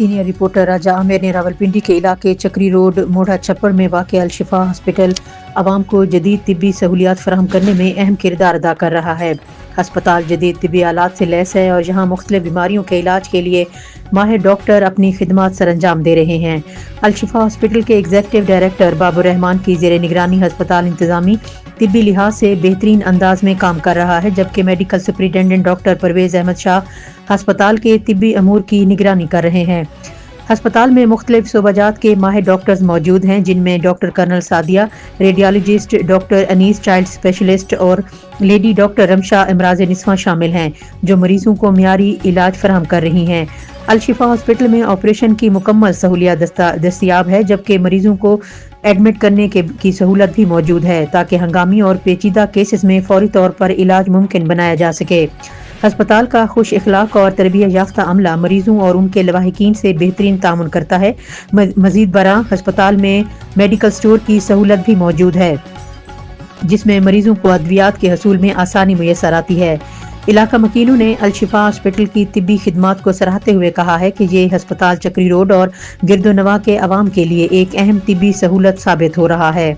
Senior reporter راجہ عامر نے راولپنڈی کے علاقے چکری روڈ موڑھا چھپڑ میں واقع الشفا ہاسپٹل عوام کو جدید طبی سہولیات فراہم کرنے میں اہم کردار ادا کر رہا ہے۔ ہسپتال جدید طبی آلات سے لیس ہے اور یہاں مختلف بیماریوں کے علاج کے لیے ماہر ڈاکٹر اپنی خدمات سر انجام دے رہے ہیں۔ الشفا ہاسپٹل کے ایگزیکٹو ڈائریکٹر باب الرحمان کی زیر نگرانی ہسپتال انتظامی طبی لحاظ سے بہترین انداز میں کام کر رہا ہے، جبکہ medical superintendent doctor Parvez Ahmad Shah ہسپتال کے طبی امور کی نگرانی کر رہے ہیں۔ ہسپتال میں مختلف شعبہ جات کے ماہر ڈاکٹرز موجود ہیں، جن میں doctor colonel Sadia, radiologist doctor Anees child specialist اور لیڈی ڈاکٹر رمشا امراض نسواں شامل ہیں، جو مریضوں کو معیاری علاج فراہم کر رہی ہیں۔ الشفا ہاسپٹل میں آپریشن کی مکمل سہولیات دستیاب ہے، جبکہ مریضوں کو ایڈمٹ کرنے کی سہولت بھی موجود ہے، تاکہ ہنگامی اور پیچیدہ کیسز میں فوری طور پر علاج ممکن بنایا جا سکے۔ ہسپتال کا خوش اخلاق اور تربیت یافتہ عملہ مریضوں اور ان کے لواحقین سے بہترین تعاون کرتا ہے۔ مزید برآں ہسپتال میں میڈیکل اسٹور کی سہولت بھی موجود ہے، جس میں مریضوں کو ادویات کے حصول میں آسانی میسر آتی ہے۔ علاقہ مکینوں نے الشفا ہاسپٹل کی طبی خدمات کو سراہتے ہوئے کہا ہے کہ یہ ہسپتال چکری روڈ اور گرد و نواح کے عوام کے لیے ایک اہم طبی سہولت ثابت ہو رہا ہے۔